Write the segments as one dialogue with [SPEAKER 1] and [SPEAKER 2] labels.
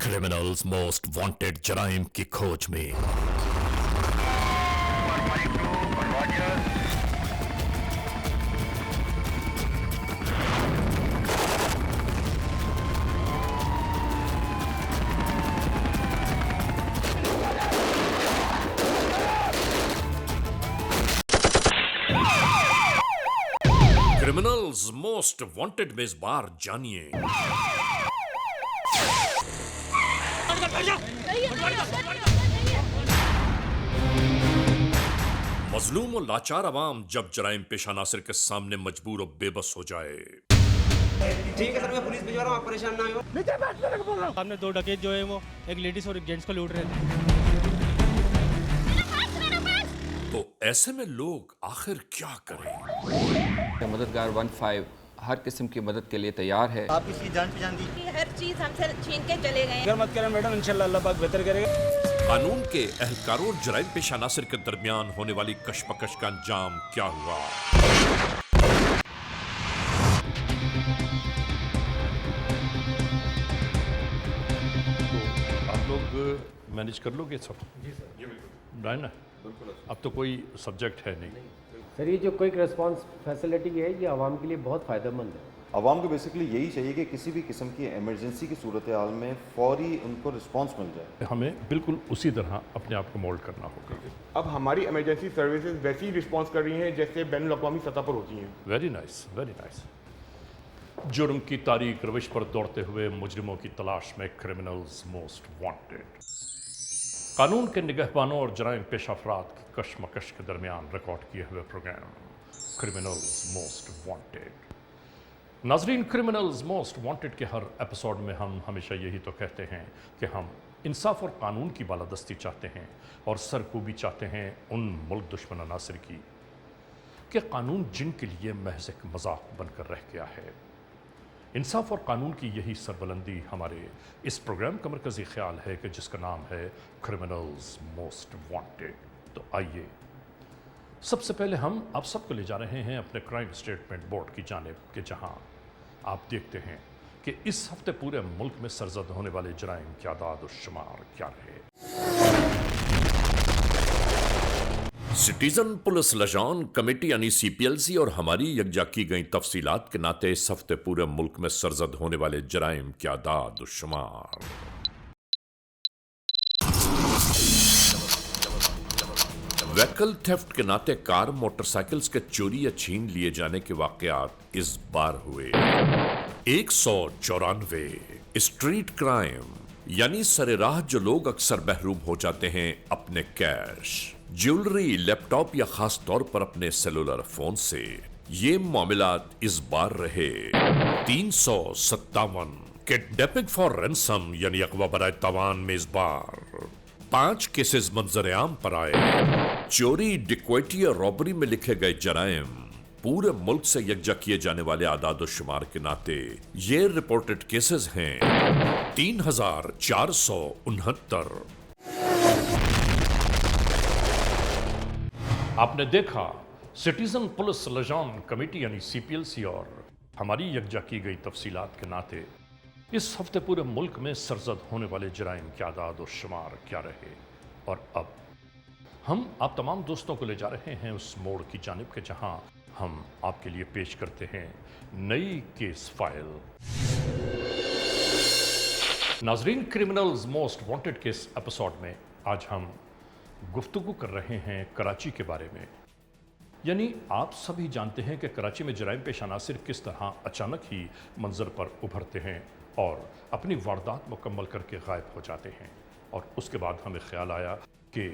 [SPEAKER 1] Criminals most wanted जराइम की खोज में। क्रिमिनल्स मोस्ट वांटेड में इस बार जानिए मजलूम और लाचार अवाम जब जराइम पेशा नासिर के सामने मजबूर और बेबस हो जाए।
[SPEAKER 2] ठीक है सर, मैं पुलिस भिजवा रहा हूँ, आप परेशान ना हो।
[SPEAKER 3] नीचे बैठ मेरे को बोल रहा हूँ। सामने दो डकैत जो है वो एक लेडीज और एक जेंट्स को लूट रहे थे।
[SPEAKER 1] तो ऐसे में लोग आखिर क्या करें?
[SPEAKER 4] मददगार 15 हर किस्म की मदद के लिए तैयार है।
[SPEAKER 5] आप इसकी जान पहचान दी,
[SPEAKER 6] हर चीज हमसे छीन के चले गए।
[SPEAKER 3] अगर मत करें मैडम, इंशाल्लाह अल्लाह पाक बेहतर करेगा।
[SPEAKER 1] कानून के एहलकारों और जराइम पेशा नासिर के दरमियान होने वाली कशमकश का अंजाम क्या हुआ?
[SPEAKER 7] आप लोग मैनेज कर लोगे सब? जी सर, ये बिल्कुल राय ना। अब तो कोई सब्जेक्ट है नहीं।
[SPEAKER 8] सर, ये जो क्विक रिस्पांस फैसिलिटी है ये आवाम के लिए बहुत फ़ायदेमंद है।
[SPEAKER 9] आवाम को बेसिकली यही चाहिए कि किसी भी किस्म की इमरजेंसी की सूरत हाल में फौरी उनको रिस्पांस मिल जाए।
[SPEAKER 7] हमें बिल्कुल उसी तरह अपने आप को मोल्ड करना होगा।
[SPEAKER 10] अब हमारी इमरजेंसी सर्विसेज वैसी रिस्पांस कर रही हैं जैसे बैनुल अक़वामी सतह पर होती हैं।
[SPEAKER 7] Very nice, very nice. जुर्म की तारीख रविश पर दौड़ते हुए मुजरिमों की तलाश में क्रिमिनल्स मोस्ट वांटेड। कानून के निगहबानों और जराइम पेशा अफराद की कशमकश के दरमियान रिकॉर्ड किए हुए प्रोग्राम क्रिमिनल्स मोस्ट वांटेड। नाजरीन, क्रिमिनल्स मोस्ट वांटेड के हर एपिसोड में हम हमेशा यही तो कहते हैं कि हम इंसाफ और कानून की बालादस्ती चाहते हैं और सरकूबी चाहते हैं उन मुल्क दुश्मन अनासिर की कि कानून जिनके लिए महज एक मजाक बनकर रह गया है। इंसाफ और कानून की यही सरबलंदी हमारे इस प्रोग्राम का मरकजी ख्याल है कि जिसका नाम है क्रिमिनल्स मोस्ट वांटेड। तो आइए सबसे पहले हम आप सबको ले जा रहे हैं अपने क्राइम स्टेटमेंट बोर्ड की जानिब के जहां आप देखते हैं कि इस हफ्ते पूरे मुल्क में सरजद होने वाले जराइम की आदाद और शुमार क्या रहे।
[SPEAKER 1] सिटीजन पुलिस लजान कमेटी यानी CPLC और हमारी यकजा की गई तफसीलात के नाते इस हफ्ते पूरे मुल्क में सरजद होने वाले जराइम की आदाद और शुमार। व्हीकल थेफ्ट के नाते कार मोटरसाइकिल्स के चोरी या छीन लिए जाने के वाकयात इस बार हुए 194। स्ट्रीट क्राइम यानी सरेराह जो लोग अक्सर महरूम हो जाते हैं अपने कैश, ज्वेलरी, लैपटॉप या खास तौर पर अपने सेलुलर फोन से, ये मामलात इस बार रहे 357। किडनैपिंग फॉर रैंसम यानी अगवा बराए तावान में इस बार 5 केसेस मंजर आम पर आए। चोरी, डिक्वेटी और रॉबरी में लिखे गए जराइम पूरे मुल्क से यकजा किए जाने वाले आदाद शुमार के नाते ये रिपोर्टेड केसेस हैं 3469।
[SPEAKER 7] आपने देखा सिटीजन पुलिस लजान कमेटी यानी CPLC और हमारी यकजा की गई तफसीलात के नाते इस हफ्ते पूरे मुल्क में सरजद होने वाले जराइम की आदाद और शुमार क्या रहे। और अब हम आप तमाम दोस्तों को ले जा रहे हैं उस मोड़ की जानिब के जहां हम आपके लिए पेश करते हैं नई केस फाइल। नाजरीन, क्रिमिनल्स मोस्ट वांटेड के इस एपिसोड में आज हम गुफ्तगू कर रहे हैं कराची के बारे में। यानी आप सभी जानते हैं कि कराची में जराइम पेशा नासिर किस तरह अचानक ही मंजर पर उभरते हैं और अपनी वारदात मुकम्मल करके गायब हो जाते हैं। और उसके बाद हमें ख्याल आया कि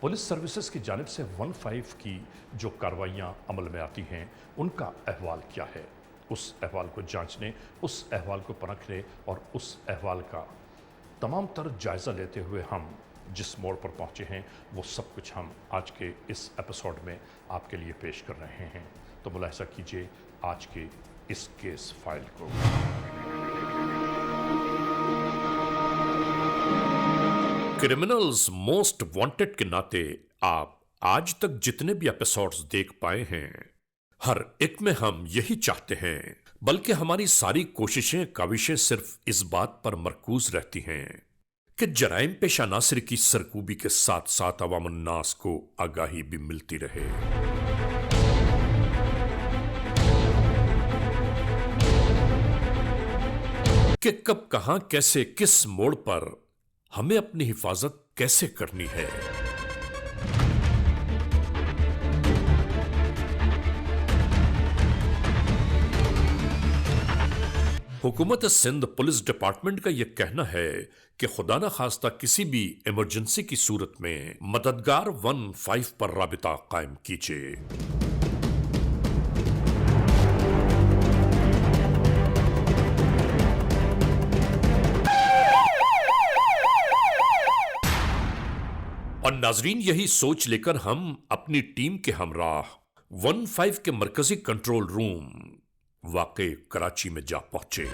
[SPEAKER 7] पुलिस सर्विसेज की जानिब से 15 की जो कार्रवाइयाँ अमल में आती हैं उनका अहवाल क्या है। उस अहवाल को जांचने, उस अहवाल को परखने और उस अहवाल का तमाम तर जायज़ा लेते हुए हम जिस मोड़ पर पहुँचे हैं वो सब कुछ हम आज के इस एपिसोड में आपके लिए पेश कर रहे हैं। तो मुलाहिज़ा कीजिए आज के इस केस फाइल को।
[SPEAKER 1] क्रिमिनल्स मोस्ट वांटेड के नाते आप आज तक जितने भी एपिसोड्स देख पाए हैं हर एक में हम यही चाहते हैं बल्कि हमारी सारी कोशिशें काविशें सिर्फ इस बात पर मरकूज रहती हैं कि जराइम पेशा नासिर की सरकूबी के साथ साथ अवाम उन्नास को आगाही भी मिलती रहे। कि कब कहां कैसे किस मोड़ पर हमें अपनी हिफाजत कैसे करनी है। हुकूमत सिंध पुलिस डिपार्टमेंट का यह कहना है कि खुदा न खास्ता किसी भी इमरजेंसी की सूरत में मददगार 15 पर राबिता कायम कीजिए। और नाजरीन, यही सोच लेकर हम अपनी टीम के हमराह 15 के मरकजी कंट्रोल रूम वाकई कराची में जा पहुंचे।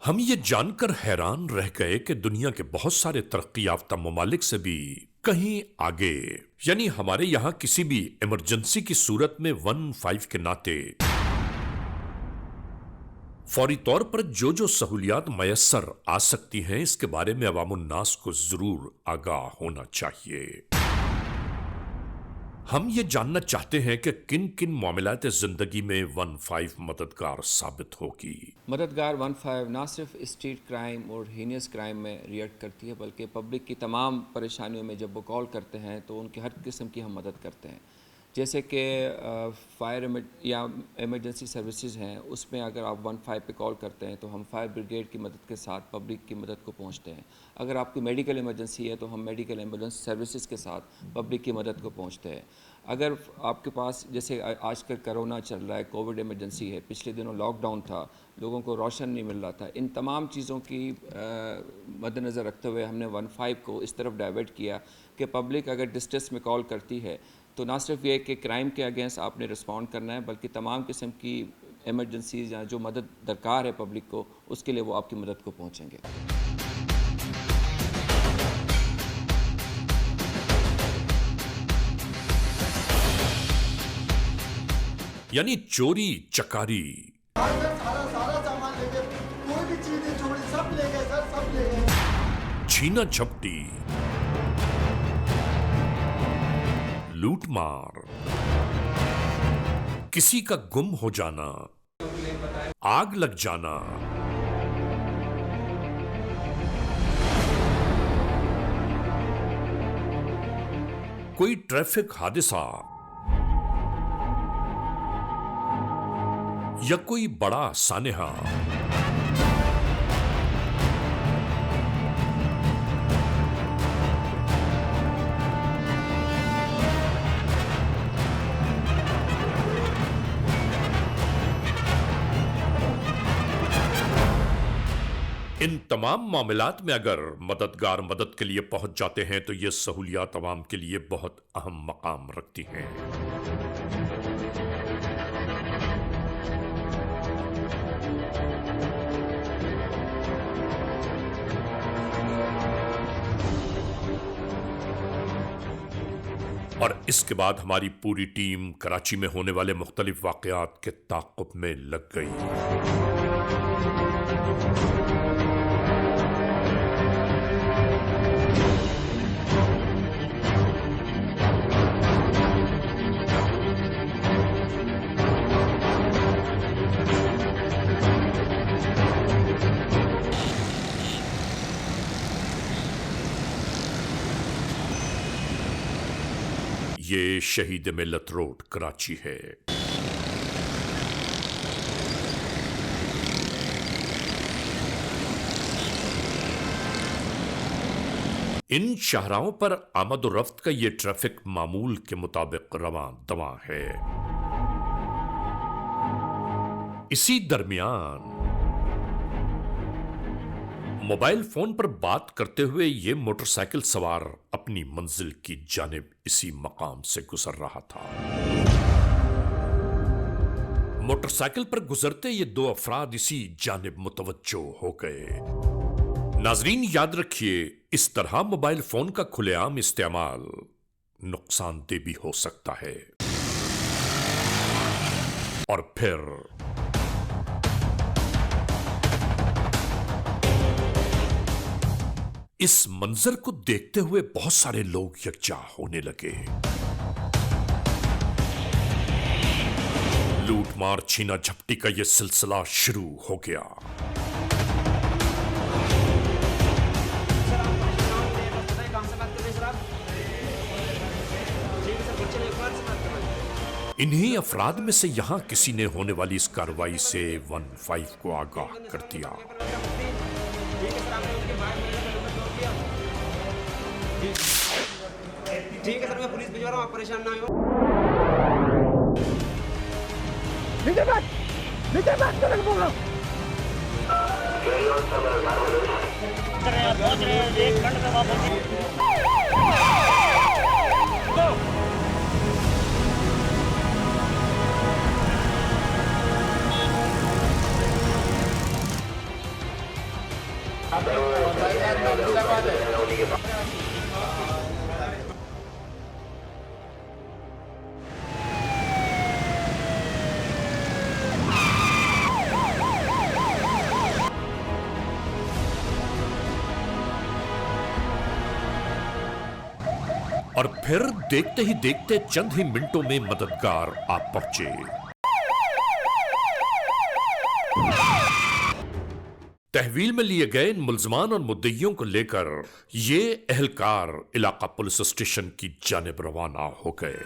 [SPEAKER 1] हम ये जानकर हैरान रह गए कि दुनिया के बहुत सारे तरक्की याफ्ता ममालिक से भी कहीं आगे, यानी हमारे यहां किसी भी इमरजेंसी की सूरत में 15 के नाते फौरी तौर पर जो जो सहूलियात मयसर आ सकती हैं, इसके बारे में अवाम उन्नास को जरूर आगाह होना चाहिए। हम ये जानना चाहते हैं कि किन किन मामलात ज़िंदगी में 15 मददगार साबित होगी।
[SPEAKER 4] मददगार 15 ना सिर्फ स्ट्रीट क्राइम और हीनियस क्राइम में रिएक्ट करती है, बल्कि पब्लिक की तमाम परेशानियों में जब वो कॉल करते हैं तो उनकी हर किस्म की हम मदद करते हैं। जैसे कि फायर या इमरजेंसी सर्विसेज हैं, उसमें अगर आप 15 पे कॉल करते हैं तो हम फायर ब्रिगेड की मदद के साथ पब्लिक की मदद को पहुंचते हैं। अगर आपकी मेडिकल इमरजेंसी है तो हम मेडिकल एम्बुलेंस सर्विसेज के साथ पब्लिक की मदद को पहुंचते हैं। अगर आपके पास जैसे आजकल कोरोना चल रहा है, कोविड इमरजेंसी है, पिछले दिनों लॉकडाउन था, लोगों को रोशन नहीं मिल रहा था, इन तमाम चीज़ों की मद्देनज़र रखते हुए हमने 15 को इस तरफ डाइवर्ट किया कि पब्लिक अगर डिस्ट्रेस में कॉल करती है तो ना सिर्फ ये कि क्राइम के अगेंस्ट आपने रिस्पॉन्ड करना है, बल्कि तमाम किस्म की इमरजेंसीज या जो मदद दरकार है पब्लिक को, उसके लिए वो आपकी मदद को पहुँचेंगे।
[SPEAKER 1] यानी चोरी चकारी,
[SPEAKER 5] सारा सामान ले गए, कोई भी चीज नहीं छोड़ी, सब ले गए सर, सब ले गए।
[SPEAKER 1] छीना झपटी, लूटमार, किसी का गुम हो जाना, आग लग जाना, कोई ट्रैफिक हादसा या कोई बड़ा सानेहा, इन तमाम मामलात में अगर मददगार मदद के लिए पहुंच जाते हैं तो ये सहूलियात अवाम के लिए बहुत अहम मकाम रखती हैं। और इसके बाद हमारी पूरी टीम कराची में होने वाले मुख्तलिफ वाक़यात के ताक़ुब में लग गई। ये शहीद मिल्लत रोड कराची है। इन शाहराहों पर आमद और रफ्त का ये ट्रैफिक मामूल के मुताबिक रवां दवां है। इसी दरमियान मोबाइल फोन पर बात करते हुए ये मोटरसाइकिल सवार अपनी मंजिल की जानिब इसी मकाम से गुजर रहा था। मोटरसाइकिल पर गुजरते ये दो अफराद इसी जानिब मुतवज्जो हो गए। नाजरीन याद रखिए, इस तरह मोबाइल फोन का खुलेआम इस्तेमाल नुकसानदेह भी हो सकता है। और फिर इस मंजर को देखते हुए बहुत सारे लोग यकजा होने लगे। लूटमार छीना झपटी का यह सिलसिला शुरू हो गया। इन्हीं अफराद में से यहां किसी ने होने वाली इस कार्रवाई से 15 को आगाह कर दिया।
[SPEAKER 2] ठीक है सर, मैं पुलिस भिजवा रहा हूँ, आप परेशान ना हो।
[SPEAKER 1] और फिर देखते ही देखते चंद ही मिनटों में मददगार आ पहुंचे। तहवील में लिए गए इन मुल्जमान और मुद्दइयों को लेकर ये एहलकार इलाका पुलिस स्टेशन की जानिब रवाना हो गए।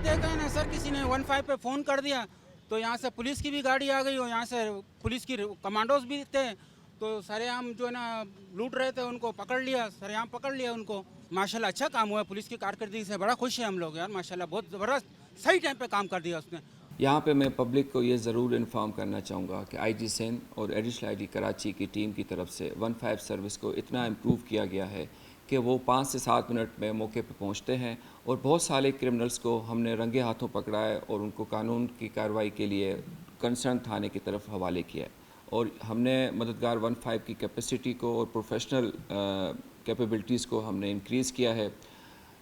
[SPEAKER 11] देखा है ना सर, किसी ने 15 पे फोन कर दिया तो यहाँ से पुलिस की भी गाड़ी आ गई और यहाँ से पुलिस की कमांडोज भी थे, तो सरेआम जो है ना लूट रहे थे, उनको पकड़ लिया, सरेआम पकड़ लिया उनको। माशाल्लाह अच्छा काम हुआ, पुलिस की कारकर्दगी से बड़ा खुश है हम लोग यार, माशाल्लाह बहुत ज़बरदस्त, सही टाइम पे काम कर दिया उसने।
[SPEAKER 4] यहाँ पे मैं पब्लिक को ये ज़रूर इन्फॉर्म करना चाहूँगा कि आईजी सिंध और एडिशनल आईजी कराची की टीम की तरफ से 15 सर्विस को इतना इम्प्रूव किया गया है कि वो 5 से 7 मिनट में मौके पर पहुँचते हैं और बहुत सारे क्रिमिनल्स को हमने रंगे हाथों पकड़ा है और उनको कानून की कार्रवाई के लिए कंसर्न थाने की तरफ हवाले किया है। और हमने मददगार 15 की कैपेसिटी को और प्रोफेशनल कैपेबिलिटीज़ को हमने इंक्रीज़ किया है।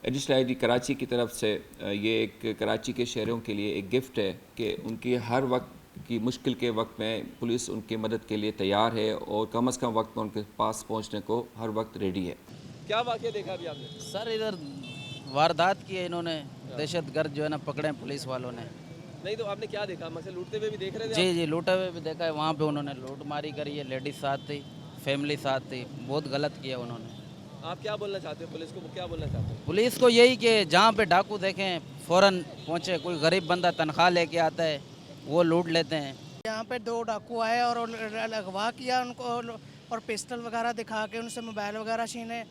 [SPEAKER 4] एडिशनल आईजी कराची की तरफ से ये एक कराची के शहरों के लिए एक गिफ्ट है कि उनकी हर वक्त की मुश्किल के वक्त में पुलिस उनकी मदद के लिए तैयार है और कम से कम वक्त में उनके पास पहुंचने को हर वक्त रेडी है।
[SPEAKER 12] क्या वाक़या देखा अभी आपने?
[SPEAKER 11] सर इधर वारदात की है इन्होंने, दहशतगर्द जो है ना पकड़े हैं पुलिस वालों ने।
[SPEAKER 12] नहीं तो आपने क्या देखा? मतलब लूटते हुए भी देख रहे थे?
[SPEAKER 11] जी जी, लूटे हुए भी देखा है, वहाँ पे उन्होंने लूटमारी करी है, लेडीज साथ थी, फैमिली साथ थी, बहुत गलत किया उन्होंने।
[SPEAKER 12] आप क्या बोलना चाहते हो पुलिस को? क्या बोलना चाहते हो?
[SPEAKER 11] पुलिस को यही कि जहाँ पे डाकू देखें फ़ौरन पहुँचे, कोई गरीब बंदा तनख्वाह लेके आता है वो लूट लेते हैं।
[SPEAKER 13] यहाँ पे 2 डाकू आए और अगवा किया उनको और पिस्टल वगैरह दिखा के उनसे मोबाइल वगैरह छीने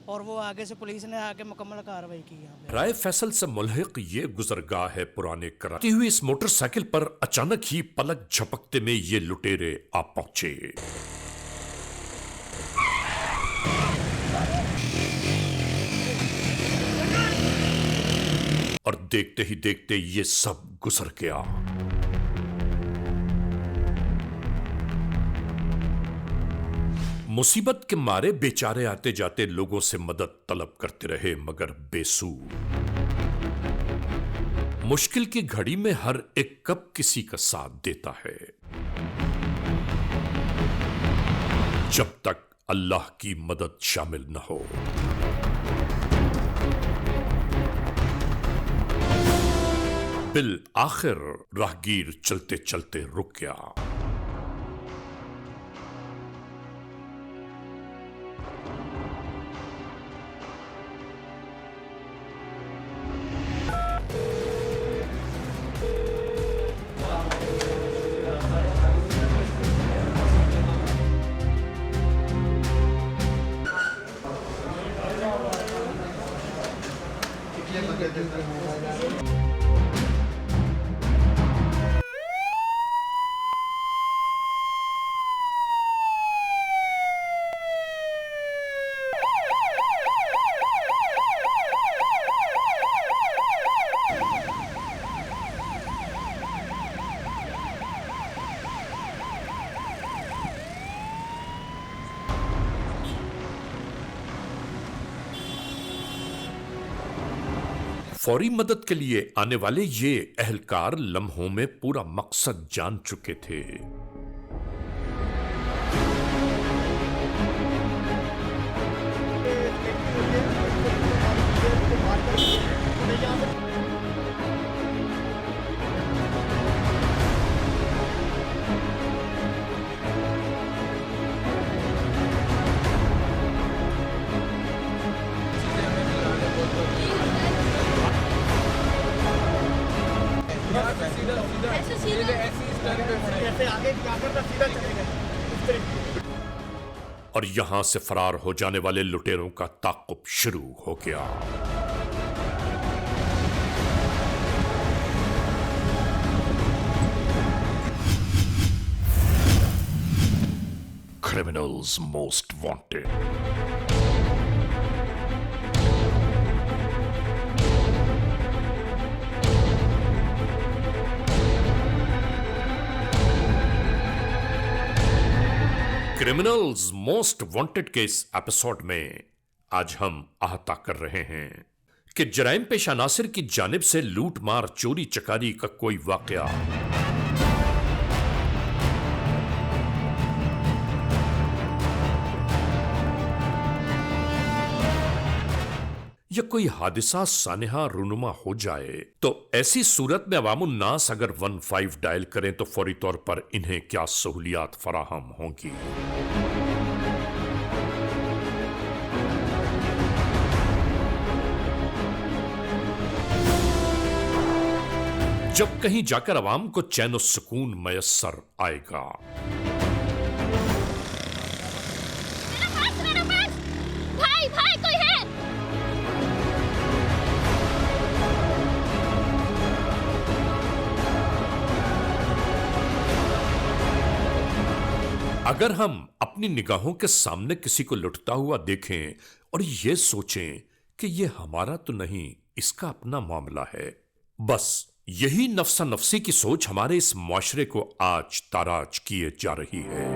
[SPEAKER 13] और वो आगे से पुलिस ने आके मुकम्मल कार्रवाई की।
[SPEAKER 1] राय फैसल से मुल्हिक ये गुजरगाह है पुराने कराची हुई इस मोटरसाइकिल पर अचानक ही पलक झपकते में ये लुटेरे आ पहुंचे। और देखते ही देखते ये सब गुजर गया। मुसीबत के मारे बेचारे आते जाते लोगों से मदद तलब करते रहे मगर बेसू। मुश्किल की घड़ी में हर एक कब किसी का साथ देता है, जब तक अल्लाह की मदद शामिल न हो। बिल आखिर राहगीर चलते चलते रुक गया।
[SPEAKER 5] लेते सर।
[SPEAKER 1] फौरी मदद के लिए आने वाले ये अहलकार लम्हों में पूरा मकसद जान चुके थे। और यहां से फरार हो जाने वाले लुटेरों का ताक़ुब शुरू हो गया। Criminals Most Wanted। Criminals most wanted के इस एपिसोड में आज हम अहाता कर रहे हैं कि जराइम पेशा नासिर की जानिब से लूट मार चोरी चकारी का कोई वाकया या कोई हादिसा सानेहा रूनुमा हो जाए तो ऐसी सूरत में अवामुन नास अगर 15 डायल करें तो फौरी तौर पर इन्हें क्या सहूलियात फराहम होंगी। जब कहीं जाकर अवाम को चैन और सुकून मयस्सर आएगा।
[SPEAKER 6] भाई भाई कोई है?
[SPEAKER 1] अगर हम अपनी निगाहों के सामने किसी को लुटता हुआ देखें और ये सोचें कि ये हमारा तो नहीं, इसका अपना मामला है, बस यही नफ्सा नफ्सी की सोच हमारे इस मुआशरे को आज ताराज किए जा रही है।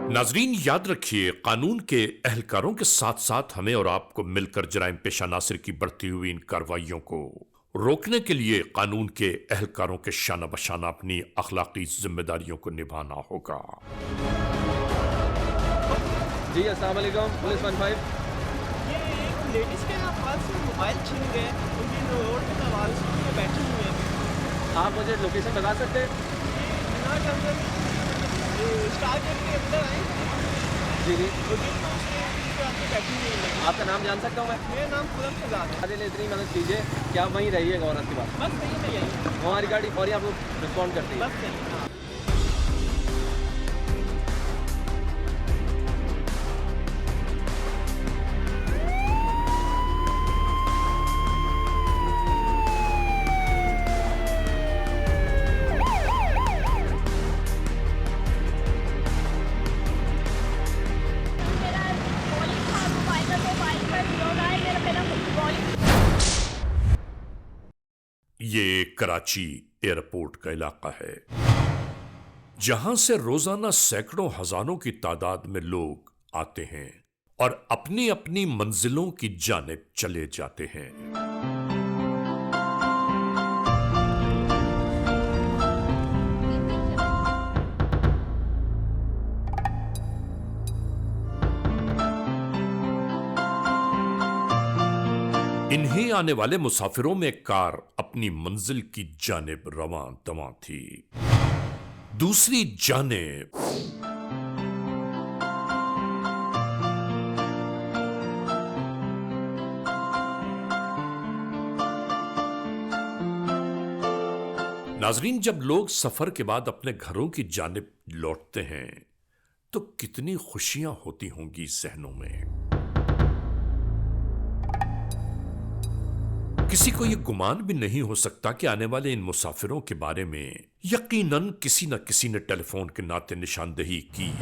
[SPEAKER 1] नाजरीन याद रखिए, कानून के अहलकारों के साथ साथ हमें और आपको मिलकर जराइम पेशा नासिर की बढ़ती हुई इन कार्रवाइयों को रोकने के लिए कानून के अहलकारों के शाना बशाना अपनी अखलाकी जिम्मेदारियों को निभाना होगा।
[SPEAKER 12] जी अस्सलाम वालेकुम, पुलिस 15।
[SPEAKER 2] ये एक लेडीज के पास से मोबाइल छीन गए, उनकी रोड पे सवाल से बैठी हुई है।
[SPEAKER 12] आप मुझे लोकेशन बता सकते हैं?
[SPEAKER 2] बिना कंसर्न स्टार गेट के अंदर आए।
[SPEAKER 12] जी जी।
[SPEAKER 2] बैठी हुई है।
[SPEAKER 12] आपका नाम जान सकता हूँ मैं?
[SPEAKER 2] मेरा नाम खुरम सजाद है।
[SPEAKER 12] अरे इतनी मदद कीजिए कि आप वहीं रहिएगा औरत के पास।
[SPEAKER 2] बस सही नहीं आई,
[SPEAKER 12] हमारी गाड़ी फौरी आपको रिस्पॉन्ड करती है।
[SPEAKER 2] बस सही।
[SPEAKER 1] ये कराची एयरपोर्ट का इलाका है जहां से रोजाना सैकड़ों हजारों की तादाद में लोग आते हैं और अपनी अपनी मंजिलों की जानिब चले जाते हैं। इन्हीं आने वाले मुसाफिरों में एक कार अपनी मंजिल की जानिब रवां दवां थी। दूसरी जानिब नाजरीन, जब लोग सफर के बाद अपने घरों की जानिब लौटते हैं तो कितनी खुशियां होती होंगी जहनों में। किसी को यह गुमान भी नहीं हो सकता कि आने वाले इन मुसाफिरों के बारे में यकीनन किसी न किसी ने टेलीफोन के नाते निशानदेही की।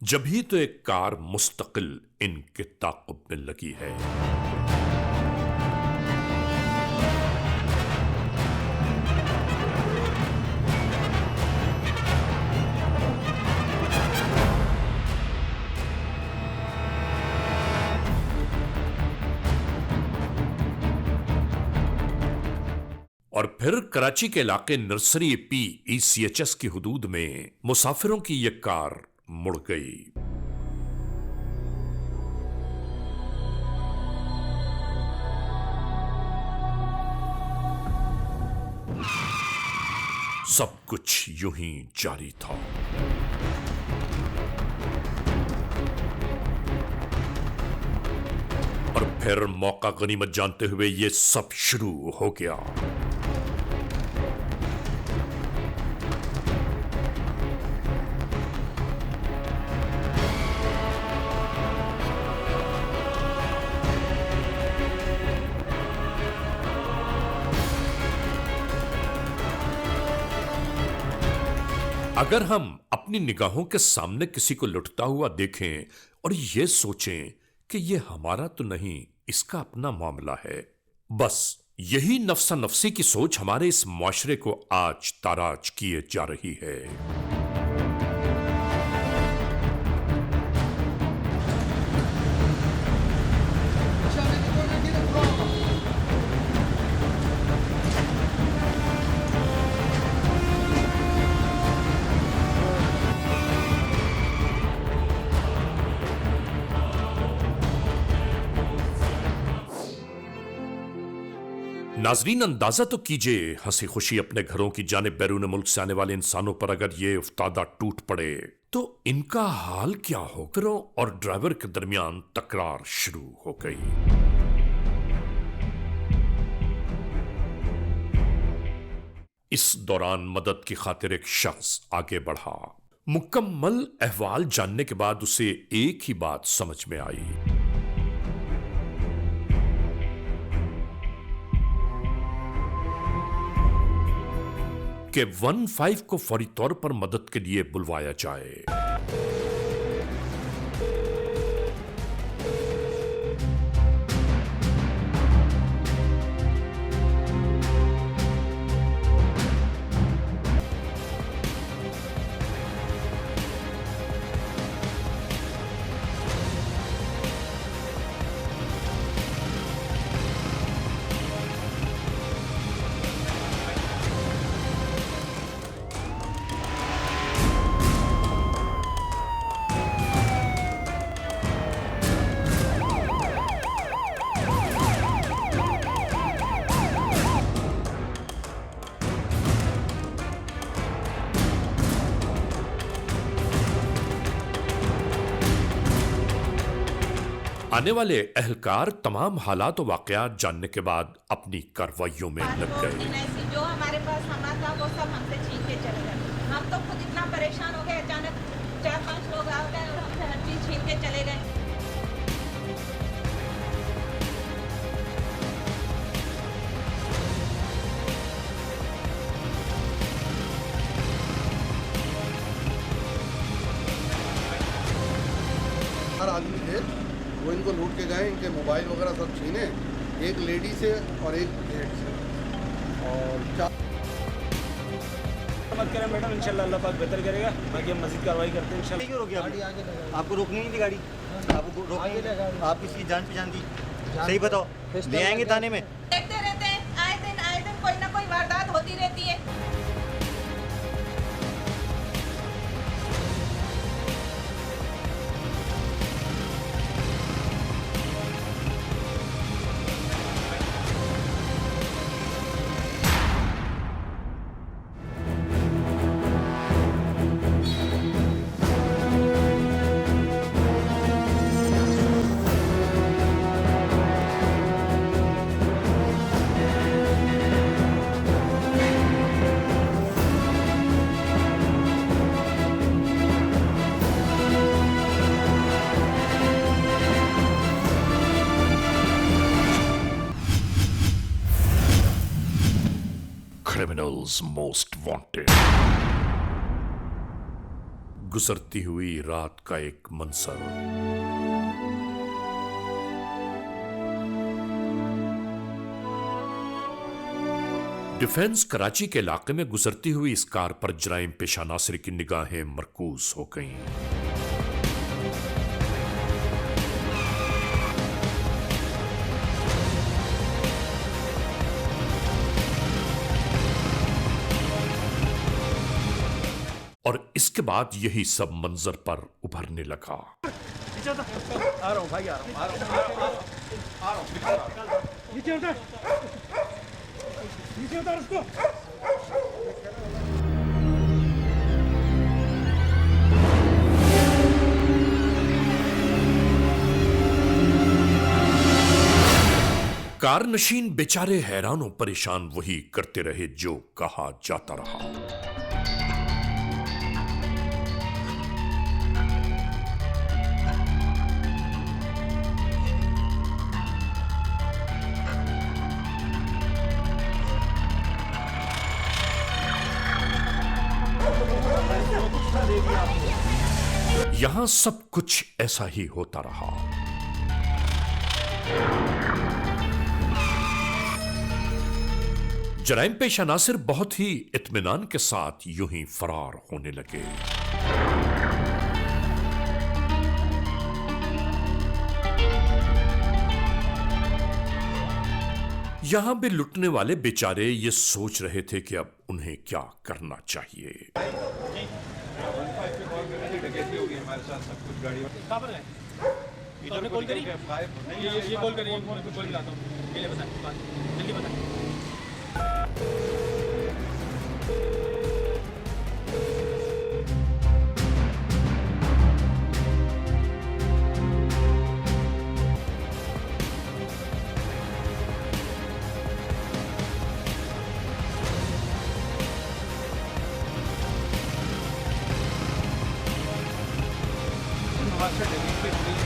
[SPEAKER 1] जब ही तो एक कार मुस्तकिल इनके ताक़ुब में लगी है। और फिर कराची के इलाके नर्सरी PECHS की हुदूद में मुसाफिरों की यह कार मुड़ गई। सब कुछ यूं ही जारी था। और फिर मौका गनीमत जानते हुए यह सब शुरू हो गया। अगर हम अपनी निगाहों के सामने किसी को लुटता हुआ देखें और यह सोचें कि यह हमारा तो नहीं, इसका अपना मामला है, बस यही नफ्सा नफ्सी की सोच हमारे इस मुआशरे को आज ताराज किए जा रही है। नाजरीन, अंदाजा तो कीजिए हंसी खुशी अपने घरों की जानिब बैरून मुल्क से आने वाले इंसानों पर अगर ये उफ्तादा टूट पड़े तो इनका हाल क्या हो। फिरों और ड्राइवर के दरमियान तकरार शुरू हो गई। इस दौरान मदद की खातिर एक शख्स आगे बढ़ा। मुकम्मल अहवाल जानने के बाद उसे एक ही बात समझ में आई। कि 15 को फौरी तौर पर मदद के लिए बुलवाया जाए। आने वाले अहलकार तमाम हालात और वाकयात जानने के बाद अपनी कार्रवाइयों में लग गए।
[SPEAKER 14] जो हमारे पास सामान था वो सब हमसे छीन के चले गए। हम तो खुद इतना परेशान हो गए, अचानक 4-5 लोग आ गए और हमसे हर चीज छीन के चले गए।
[SPEAKER 5] आदमी थे वो इनको लूट के गए, इनके मोबाइल वगैरह सब छीने, एक लेडी से और एक जेंट से। और
[SPEAKER 2] मत करें मैडम, इंशाल्लाह अल्लाह पाक बेहतर करेगा। बाकी हम मज़ीद कार्रवाई करते हैं इंशाल्लाह।
[SPEAKER 15] क्यों रोकी आपको? रोकनी नहीं थी गाड़ी, आपको रोकनी, आप किसी जान पहचान थी? सही बताओ, ले आएंगे थाने में।
[SPEAKER 14] देखते रहते हैं, आए दिन कोई ना कोई वारदात होती रहती है।
[SPEAKER 1] Criminals most wanted. गुजरती हुई रात का एक मंजर। डिफेंस कराची के इलाके में गुजरती हुई इस कार पर जराइम पेशा नासिर की निगाहें मरकूज हो गईं। और इसके बाद यही सब मंजर पर उभरने लगा।
[SPEAKER 12] आ रहा हूँ भाई, आ रहा हूँ।
[SPEAKER 3] नीचे उतर, नीचे उतर उसको।
[SPEAKER 1] कार नशीन बेचारे हैरानों परेशान वही करते रहे जो कहा जाता रहा। यहां सब कुछ ऐसा ही होता रहा। जराइम पेशा नासिर बहुत ही इत्मीनान के साथ यूं ही फरार होने लगे। यहां भी लुटने वाले बेचारे ये सोच रहे थे कि अब उन्हें क्या करना चाहिए।
[SPEAKER 3] आपने कॉल करी? ये कॉल करी, कॉल दिलाता हूँ। ये बता, जल्दी बता।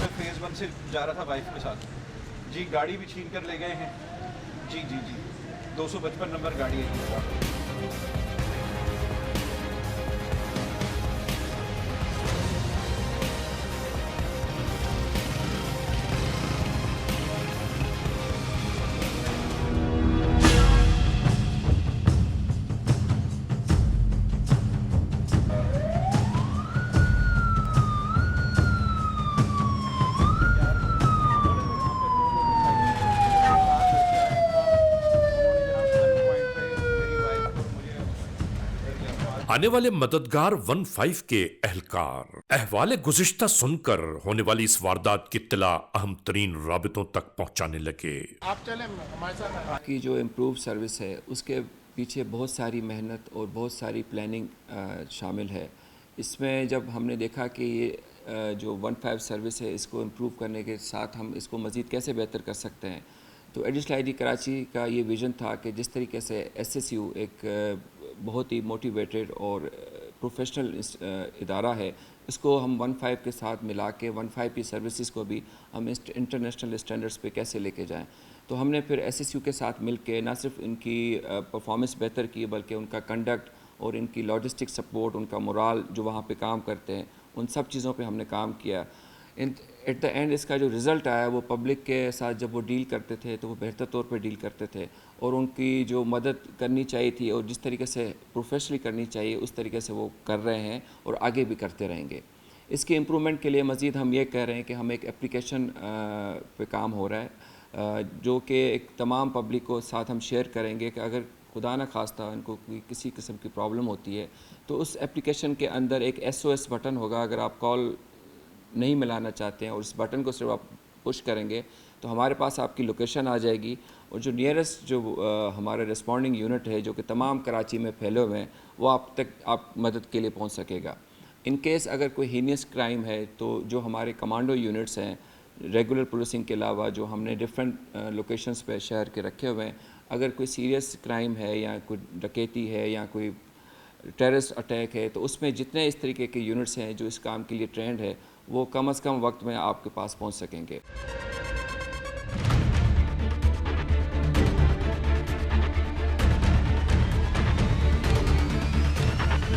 [SPEAKER 16] फेज 1 से जा रहा था वाइफ के साथ जी, गाड़ी भी छीन कर ले गए हैं जी जी जी। 255 नंबर गाड़ी है जी।
[SPEAKER 1] आने वाले मददगार 15 के एहलकार अहवाले गुज़िश्ता सुनकर होने वाली इस वारदात की इत्तला अहम तरीन राबितों तक पहुंचाने लगे।
[SPEAKER 5] आप चले हमारे साथ।
[SPEAKER 4] की जो इम्प्रूव सर्विस है उसके पीछे बहुत सारी मेहनत और बहुत सारी प्लानिंग शामिल है। इसमें जब हमने देखा कि ये जो 15 सर्विस है इसको इम्प्रूव करने के साथ हम इसको मज़ीद कैसे बेहतर कर सकते हैं, तो एडिशनल आईडी कराची का ये विज़न था कि जिस तरीके से SSU एक बहुत ही मोटिवेटेड और प्रोफेशनल इदारा है, इसको हम 15 के साथ मिला के 15 की सर्विसेज को भी हम इंटरनेशनल स्टैंडर्ड्स पे कैसे लेके जाएं। तो हमने फिर SSU के साथ मिल के न सिर्फ इनकी परफॉर्मेंस बेहतर की बल्कि उनका कंडक्ट और इनकी लॉजिस्टिक सपोर्ट, उनका मोराल जो वहाँ पे काम करते हैं, उन सब चीज़ों पे हमने काम किया। एट द एंड इसका जो रिज़ल्ट आया वो पब्लिक के साथ जब वो डील करते थे तो वो बेहतर तौर पे डील करते थे और उनकी जो मदद करनी चाहिए थी और जिस तरीके से प्रोफेशनली करनी चाहिए उस तरीके से वो कर रहे हैं और आगे भी करते रहेंगे। इसके इम्प्रूवमेंट के लिए मज़ीद हम ये कह रहे हैं कि हम एक एप्लीकेशन पे काम हो रहा है जो कि एक तमाम पब्लिक को साथ हम शेयर करेंगे कि अगर खुदा न खास्ता उनको कोई किसी किस्म की प्रॉब्लम होती है तो उस एप्लीकेशन के अंदर एक SOS बटन होगा। अगर आप कॉल नहीं मिलाना चाहते हैं और उस बटन को सिर्फ आप पुश करेंगे तो हमारे पास आपकी लोकेशन आ जाएगी और जो नियरेस्ट जो हमारा रिस्पॉन्डिंग यूनिट है जो कि तमाम कराची में फैले हुए हैं वो आप तक आप मदद के लिए पहुंच सकेगा। इन केस अगर कोई हीनियस क्राइम है तो जो हमारे कमांडो यूनिट्स हैं रेगुलर पुलिसिंग के अलावा जो हमने डिफरेंट लोकेशंस पे शहर के रखे हुए हैं, अगर कोई सीरियस क्राइम है या कोई डकैती है या कोई टेररिस्ट अटैक है तो उसमें जितने इस तरीके के यूनिट्स हैं जो इस काम के लिए ट्रेंड है वो कम से कम वक्त में आपके पास पहुंच सकेंगे।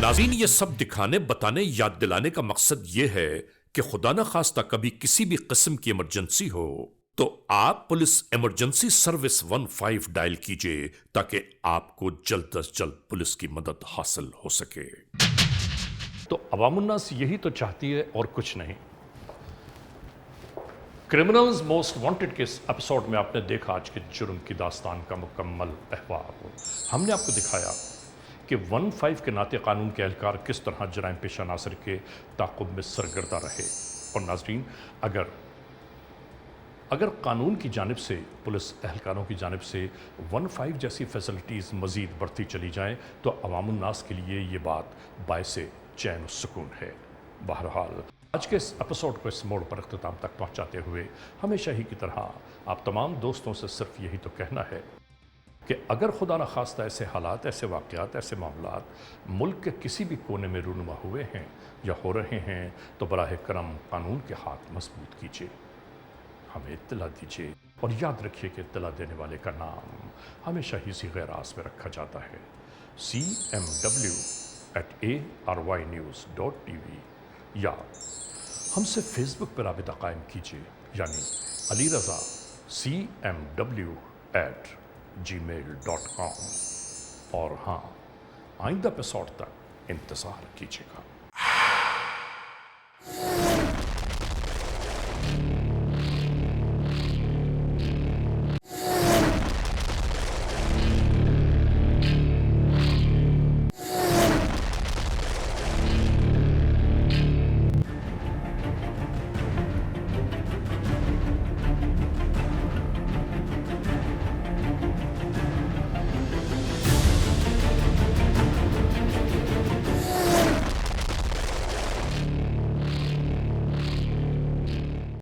[SPEAKER 1] नाज़रीन, ये सब दिखाने, बताने, याद दिलाने का मकसद ये है कि खुदा न खास्ता कभी किसी भी किस्म की इमरजेंसी हो तो आप पुलिस इमरजेंसी सर्विस 15 डायल कीजिए ताकि आपको जल्द अज जल्द पुलिस की मदद हासिल हो सके।
[SPEAKER 7] तो अवामुन्नास यही तो चाहती है और कुछ नहीं। क्रिमिनल्स मोस्ट वांटेड के इस एपिसोड में आपने देखा आज के जुर्म की दास्तान का मुकम्मल अहवाल। हमने आपको दिखाया कि 15 के नाते कानून के एहलकार किस तरह जराइम पेश अनासर के ताक़ुब में सरगर्दा रहे। और नाज़रीन, अगर कानून की जानिब से, पुलिस एहलकारों की जानिब से 15 जैसी फैसिलिटीज़ मज़ीद बढ़ती चली जाएँ तो अवामुन्नास के लिए ये बात बायसे चैन सुकून है। बहरहाल, आज के इस एपिसोड को इस मोड़ पर अख्ताम तक पहुँचाते हुए हमेशा ही की तरह आप तमाम दोस्तों से सिर्फ यही तो कहना है कि अगर खुदा न खास्ता ऐसे हालात, ऐसे वाक़यात, ऐसे मामलात मुल्क के किसी भी कोने में रूनुमा हुए हैं या हो रहे हैं तो बराह करम कानून के हाथ मजबूत कीजिए, हमें इत्तला दीजिए और याद रखिए कि इत्तला देने वाले का नाम हमेशा ही सी गैराज में रखा जाता है। cmw@arYnews.tv या हमसे फेसबुक पर राबिता कायम कीजिए, यानी अली रज़ा cmw@gmail.com। और हाँ, आइंदा एपिसोड तक इंतज़ार कीजिएगा।